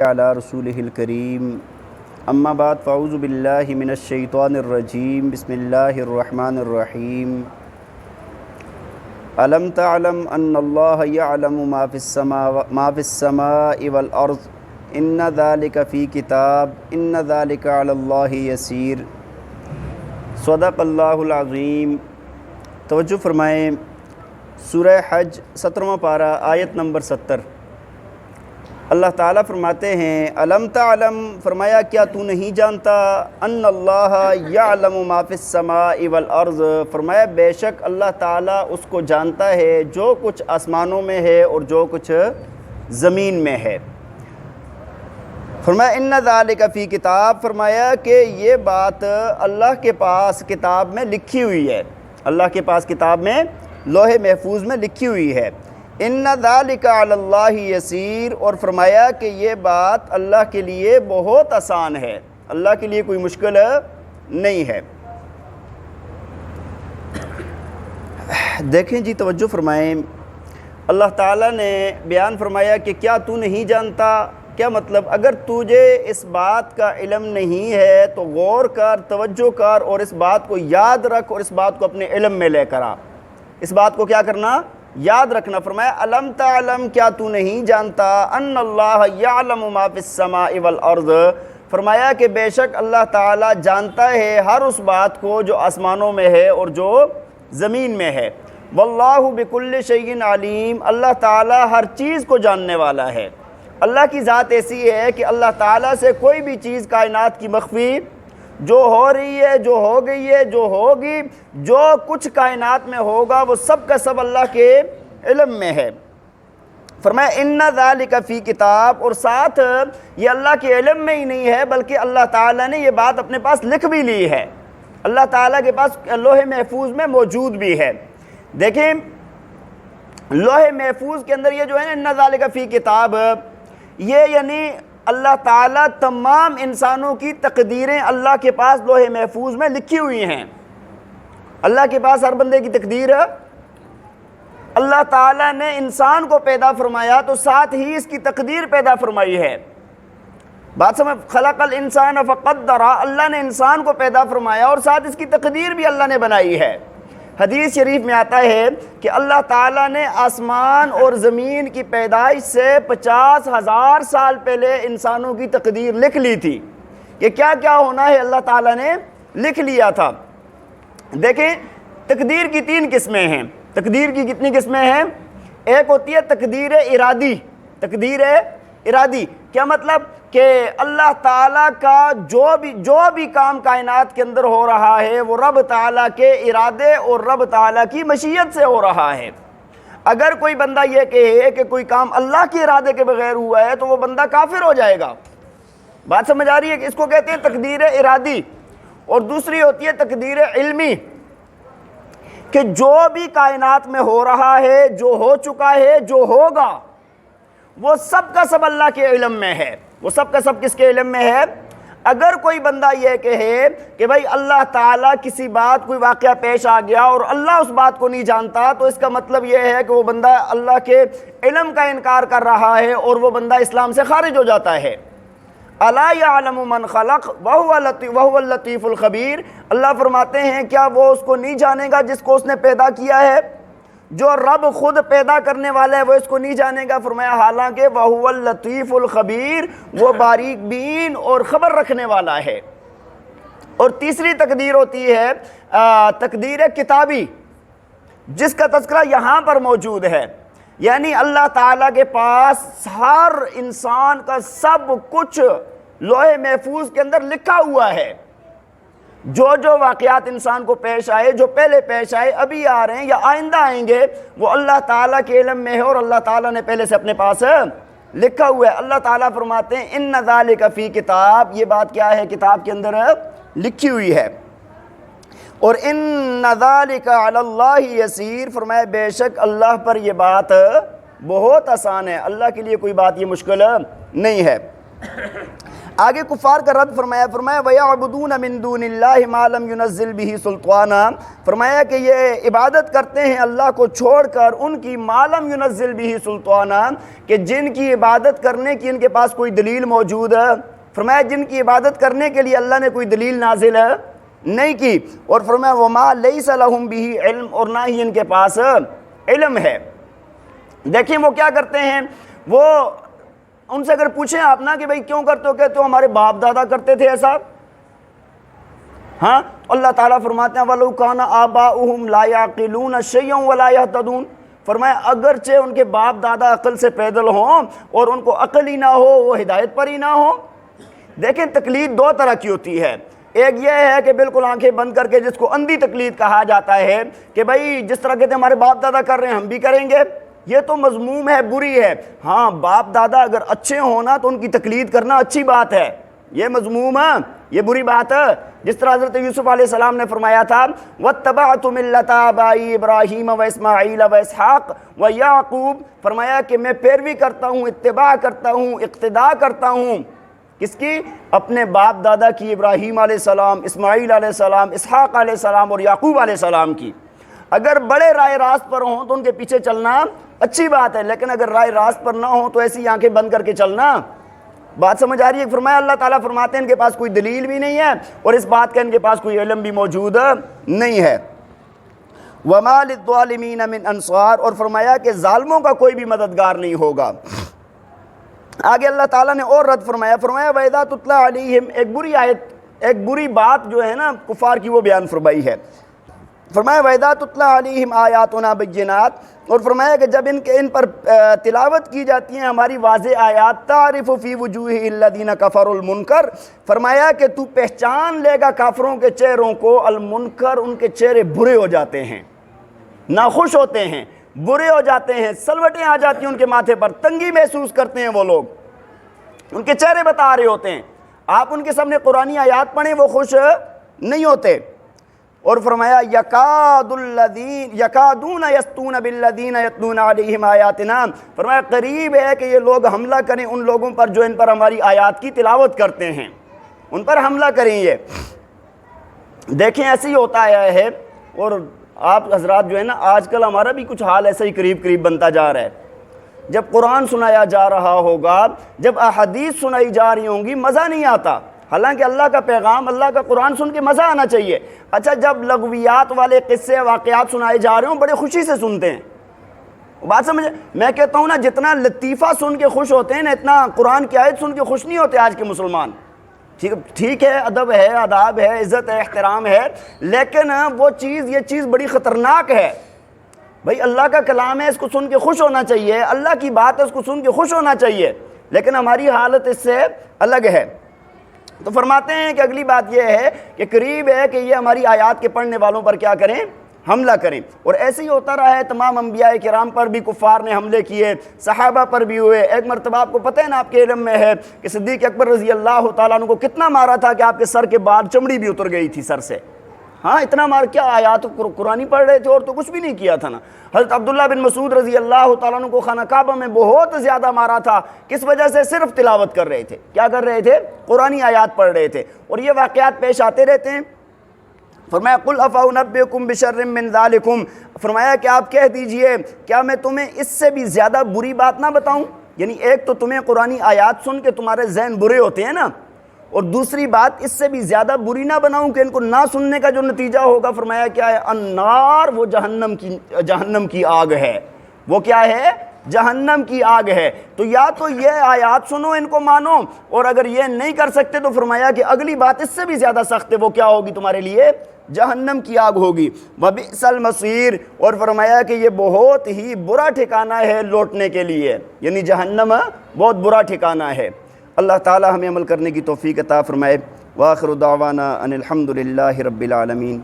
علی رسولہ الکریم اما بعد فاعوذ باللہ من الشیطان الرجیم بسم اللہ الرحمن الرحیم الم تعلم ان اللہ یعلم ما فی السماء والارض ان ذلک فی کتاب ان ذلک علی اللہ یسیر صدق اللہ العظیم۔ توجہ فرمائیں، سورہ حج 17واں پارہ آیت نمبر 70۔ اللہ تعالیٰ فرماتے ہیں الم تعلم، فرمایا کیا تو نہیں جانتا، ان اللہ یعلم ما فی السماء والارض، فرمایا بے شک اللہ تعالیٰ اس کو جانتا ہے جو کچھ آسمانوں میں ہے اور جو کچھ زمین میں ہے۔ فرمایا ان ذالک فی کتاب، فرمایا کہ یہ بات اللہ کے پاس کتاب میں لکھی ہوئی ہے، اللہ کے پاس کتاب میں لوح محفوظ میں لکھی ہوئی ہے۔ ان ذالک علی اللہ یسیر، اور فرمایا کہ یہ بات اللہ کے لیے بہت آسان ہے، اللہ کے لیے کوئی مشکل نہیں ہے۔ دیکھیں جی، توجہ فرمائیں، اللہ تعالیٰ نے بیان فرمایا کہ کیا تو نہیں جانتا، کیا مطلب؟ اگر تجھے اس بات کا علم نہیں ہے تو غور کر، توجہ کر اور اس بات کو یاد رکھ اور اس بات کو اپنے علم میں لے کر آ۔ اس بات کو کیا کرنا؟ یاد رکھنا۔ فرمایا الم تعلم، کیا تو نہیں جانتا، ان اللہ یعلم ما فی السماء والارض، فرمایا کہ بے شک اللہ تعالیٰ جانتا ہے ہر اس بات کو جو آسمانوں میں ہے اور جو زمین میں ہے۔ واللہ بکل شیء علیم، اللہ تعالیٰ ہر چیز کو جاننے والا ہے۔ اللہ کی ذات ایسی ہے کہ اللہ تعالیٰ سے کوئی بھی چیز کائنات کی مخفی جو ہو رہی ہے، جو ہو گئی ہے، جو ہوگی، جو کچھ کائنات میں ہوگا، وہ سب کا سب اللہ کے علم میں ہے۔ فرمایا ان ذالک فی کتاب، اور ساتھ یہ اللہ کے علم میں ہی نہیں ہے بلکہ اللہ تعالیٰ نے یہ بات اپنے پاس لکھ بھی لی ہے، اللہ تعالیٰ کے پاس لوح محفوظ میں موجود بھی ہے۔ دیکھیں لوح محفوظ کے اندر یہ جو ہے نا ان ذالک فی کتاب، یہ یعنی اللہ تعالیٰ تمام انسانوں کی تقدیریں اللہ کے پاس لوح محفوظ میں لکھی ہوئی ہیں۔ اللہ کے پاس ہر بندے کی تقدیر ہے۔ اللہ تعالیٰ نے انسان کو پیدا فرمایا تو ساتھ ہی اس کی تقدیر پیدا فرمائی ہے۔ بات سمجھ؟ خلق الانسان فقدر، اللہ نے انسان کو پیدا فرمایا اور ساتھ اس کی تقدیر بھی اللہ نے بنائی ہے۔ حدیث شریف میں آتا ہے کہ اللہ تعالیٰ نے آسمان اور زمین کی پیدائش سے 50,000 سال پہلے انسانوں کی تقدیر لکھ لی تھی کہ کیا کیا ہونا ہے، اللہ تعالیٰ نے لکھ لیا تھا۔ دیکھیں تقدیر کی 3 قسمیں ہیں۔ تقدیر کی کتنی قسمیں ہیں؟ ایک ہوتی ہے تقدیر ارادی۔ تقدیر ارادی کیا مطلب؟ کہ اللہ تعالیٰ کا جو بھی کام کائنات کے اندر ہو رہا ہے وہ رب تعالیٰ کے ارادے اور رب تعالیٰ کی مشیت سے ہو رہا ہے۔ اگر کوئی بندہ یہ کہے کہ کوئی کام اللہ کے ارادے کے بغیر ہوا ہے تو وہ بندہ کافر ہو جائے گا۔ بات سمجھ آ رہی ہے کہ اس کو کہتے ہیں تقدیر ارادی۔ اور دوسری ہوتی ہے تقدیر علمی، کہ جو بھی کائنات میں ہو رہا ہے، جو ہو چکا ہے، جو ہوگا، وہ سب کا سب اللہ کے علم میں ہے۔ وہ سب کا سب کس کے علم میں ہے؟ اگر کوئی بندہ یہ کہے کہ بھائی اللہ تعالیٰ کسی بات کوئی واقعہ پیش آ گیا اور اللہ اس بات کو نہیں جانتا، تو اس کا مطلب یہ ہے کہ وہ بندہ اللہ کے علم کا انکار کر رہا ہے اور وہ بندہ اسلام سے خارج ہو جاتا ہے۔ الا یعلم من خلق وهو اللطیف الخبیر، اللہ فرماتے ہیں کیا وہ اس کو نہیں جانے گا جس کو اس نے پیدا کیا ہے؟ جو رب خود پیدا کرنے والا ہے وہ اس کو نہیں جانے گا؟ فرمایا حالانکہ وَهُوَ اللطیف الخبیر، وہ باریک بین اور خبر رکھنے والا ہے۔ اور تیسری تقدیر ہوتی ہے تقدیر کتابی، جس کا تذکرہ یہاں پر موجود ہے۔ یعنی اللہ تعالیٰ کے پاس ہر انسان کا سب کچھ لوح محفوظ کے اندر لکھا ہوا ہے۔ جو واقعات انسان کو پیش آئے، جو پہلے پیش آئے، ابھی آ رہے ہیں یا آئندہ آئیں گے، وہ اللہ تعالیٰ کے علم میں ہے اور اللہ تعالیٰ نے پہلے سے اپنے پاس لکھا ہوا ہے۔ اللہ تعالیٰ فرماتے ہیں ان ذالک فی کتاب، یہ بات کیا ہے؟ کتاب کے اندر لکھی ہوئی ہے۔ اور ان ذالک علی اللہ یسیر، فرمایا بے شک اللہ پر یہ بات بہت آسان ہے، اللہ کے لیے کوئی بات یہ مشکل نہیں ہے۔ آگے کفار کا رد فرمایا، وَيَعْبُدُونَ مِن دُونِ اللَّهِ مَا لَمْ يُنَزِّلْ بِهِ سُلْطَانًا، فرمایا کہ یہ عبادت کرتے ہیں اللہ کو چھوڑ کر ان کی مَا لَمْ يُنَزِّلْ بِهِ سُلْطَانًا، کہ جن کی عبادت کرنے کی ان کے پاس کوئی دلیل موجود ہے۔ فرمایا جن کی عبادت کرنے کے لیے اللہ نے کوئی دلیل نازل نہیں کی، اور فرمایا وَمَا لَيْسَ لَهُمْ بِهِ علم، اور نہ ہی ان کے پاس علم ہے۔ دیکھیں وہ کیا کرتے ہیں، وہ ان سے اگر پوچھیں آپ نا کہ بھئی کیوں کرتے ہو، کہتے ہو ہمارے باپ دادا کرتے تھے ایسا۔ ہاں اللہ تعالیٰ فرماتے ہیں وَلَوْ كَانَ آبَاؤُهُمْ لَا يَعْقِلُونَ شَيْئًا وَلَا يَهْتَدُونَ، فرمایا اگرچہ ان کے باپ دادا عقل سے پیدل ہوں اور ان کو عقل ہی نہ ہو، وہ ہدایت پر ہی نہ ہو۔ دیکھیں تقلید دو طرح کی ہوتی ہے، ایک یہ ہے کہ بالکل آنکھیں بند کر کے جس کو اندھی تقلید کہا جاتا ہے کہ بھئی جس طرح کہتے ہیں ہمارے باپ دادا کر رہے ہیں ہم بھی کریں گے، یہ تو مذموم ہے، بری ہے۔ ہاں باپ دادا اگر اچھے ہونا تو ان کی تقلید کرنا اچھی بات ہے، یہ مذموم ہے، یہ بری بات ہے۔ جس طرح حضرت یوسف علیہ السلام نے فرمایا تھا وَاتَّبَعْتُ مِلَّةَ آبَائِي إِبْرَاهِيمَ وَإِسْمَاعِيلَ وَإِسْحَاقَ وَيَعْقُوبَ، فرمایا کہ میں پیروی کرتا ہوں، اتباع کرتا ہوں، اقتداء کرتا ہوں، کس کی؟ اپنے باپ دادا کی، ابراہیم علیہ السلام، اسماعیل علیہ السلام، اسحاق علیہ السلام اور یعقوب علیہ السلام کی۔ اگر بڑے رائے راست پر ہوں تو ان کے پیچھے چلنا اچھی بات ہے، لیکن اگر رائے راست پر نہ ہوں تو ایسی آنکھیں بند کر کے چلنا، بات سمجھ آ رہی ہے؟ فرمایا اللہ تعالیٰ فرماتے ہیں ان کے پاس کوئی دلیل بھی نہیں ہے اور اس بات کا ان کے پاس کوئی علم بھی موجود نہیں ہے۔ وَمَا لِلظَّالِمِينَ مِنْ أَنصَارٍ، اور فرمایا کہ ظالموں کا کوئی بھی مددگار نہیں ہوگا۔ آگے اللہ تعالیٰ نے اور رد فرمایا، وَإِذَا تُتْلَى عَلَيْهِمْ، ایک بری آیت، ایک بری بات جو ہے نا کفار کی وہ بیان فرمائی ہے۔ فرمایا وَإِذَا تُتْلَى عَلَيْهِمْ آيَاتُنَا بَيِّنَاتٍ، اور فرمایا کہ جب ان پر تلاوت کی جاتی ہیں ہماری واضح آیات، تَعْرِفُ فِي وُجُوهِ الَّذِينَ كَفَرُوا الْمُنْكَرَ، فرمایا کہ تو پہچان لے گا کافروں کے چہروں کو، المنکر، ان کے چہرے برے ہو جاتے ہیں، ناخوش ہوتے ہیں، برے ہو جاتے ہیں، سلوٹیں آ جاتی ہیں ان کے ماتھے پر، تنگی محسوس کرتے ہیں وہ لوگ، ان کے چہرے بتا رہے ہوتے ہیں۔ آپ ان کے سامنے قرآنی آیات پڑھیں وہ خوش نہیں ہوتے۔ اور فرمایا یکادون یسطون بالذین یتلون علیہم آیاتنا، فرمایا قریب ہے کہ یہ لوگ حملہ کریں ان لوگوں پر جو ان پر ہماری آیات کی تلاوت کرتے ہیں، ان پر حملہ کریں۔ یہ دیکھیں ایسے ہی ہوتا آیا ہے، اور آپ حضرات جو ہے نا آج کل ہمارا بھی کچھ حال ایسا ہی قریب قریب بنتا جا رہا ہے۔ جب قرآن سنایا جا رہا ہوگا، جب احادیث سنائی جا رہی ہوں گی، مزہ نہیں آتا، حالانکہ اللہ کا پیغام، اللہ کا قرآن سن کے مزہ آنا چاہیے۔ اچھا جب لغویات والے قصے واقعات سنائے جا رہے ہوں بڑے خوشی سے سنتے ہیں، بات سمجھے؟ میں کہتا ہوں نا جتنا لطیفہ سن کے خوش ہوتے ہیں نا اتنا قرآن کی آیت سن کے خوش نہیں ہوتے آج کے مسلمان۔ ٹھیک ہے، ادب ہے، آداب ہے، عزت ہے، احترام ہے، لیکن وہ چیز، یہ چیز بڑی خطرناک ہے۔ بھئی اللہ کا کلام ہے، اس کو سن کے خوش ہونا چاہیے، اللہ کی بات ہے، اس کو سن کے خوش ہونا چاہیے، لیکن ہماری حالت اس سے الگ ہے۔ تو فرماتے ہیں کہ اگلی بات یہ ہے کہ قریب ہے کہ یہ ہماری آیات کے پڑھنے والوں پر کیا کریں؟ حملہ کریں۔ اور ایسے ہی ہوتا رہا ہے، تمام انبیاء کرام پر بھی کفار نے حملے کیے، صحابہ پر بھی ہوئے۔ ایک مرتبہ آپ کو پتہ ہے نا، آپ کے علم میں ہے کہ صدیق اکبر رضی اللہ تعالیٰ عنہ کو کتنا مارا تھا کہ آپ کے سر کے بعد چمڑی بھی اتر گئی تھی سر سے۔ ہاں اتنا مار، کیا آیات قرآنی پڑھ رہے تھے اور تو کچھ بھی نہیں کیا تھا نا۔ حضرت عبداللہ بن مسعود رضی اللہ تعالیٰ عنہ کو خانہ کعبہ میں بہت زیادہ مارا تھا، کس وجہ سے؟ صرف تلاوت کر رہے تھے۔ کیا کر رہے تھے؟ قرآنی آیات پڑھ رہے تھے، اور یہ واقعات پیش آتے رہتے ہیں۔ فرمایا قُلْ أَفَأُنَبِّئُكُم بِشَرٍّ مِّن ذَلِكُمْ، فرمایا کہ آپ کہہ دیجئے کیا میں تمہیں اس سے بھی زیادہ بری بات نہ بتاؤں؟ یعنی ایک تو تمہیں قرآنی آیات سن کے تمہارے ذہن برے ہوتے ہیں نا، اور دوسری بات اس سے بھی زیادہ بری نہ بناؤں کہ ان کو نہ سننے کا جو نتیجہ ہوگا، فرمایا کیا ہے؟ النار، وہ جہنم کی آگ ہے۔ وہ کیا ہے؟ جہنم کی آگ ہے۔ تو یا تو یہ آیات سنو، ان کو مانو، اور اگر یہ نہیں کر سکتے تو فرمایا کہ اگلی بات اس سے بھی زیادہ سخت ہے، وہ کیا ہوگی تمہارے لیے؟ جہنم کی آگ ہوگی۔ وَبِئْسَ الْمَصِيرُ، اور فرمایا کہ یہ بہت ہی برا ٹھکانہ ہے لوٹنے کے لیے، یعنی جہنم بہت برا ٹھکانہ ہے۔ اللہ تعالی ہمیں عمل کرنے کی توفیق عطا فرمائے۔ وآخر دعوانا ان الحمد للہ رب العالمین۔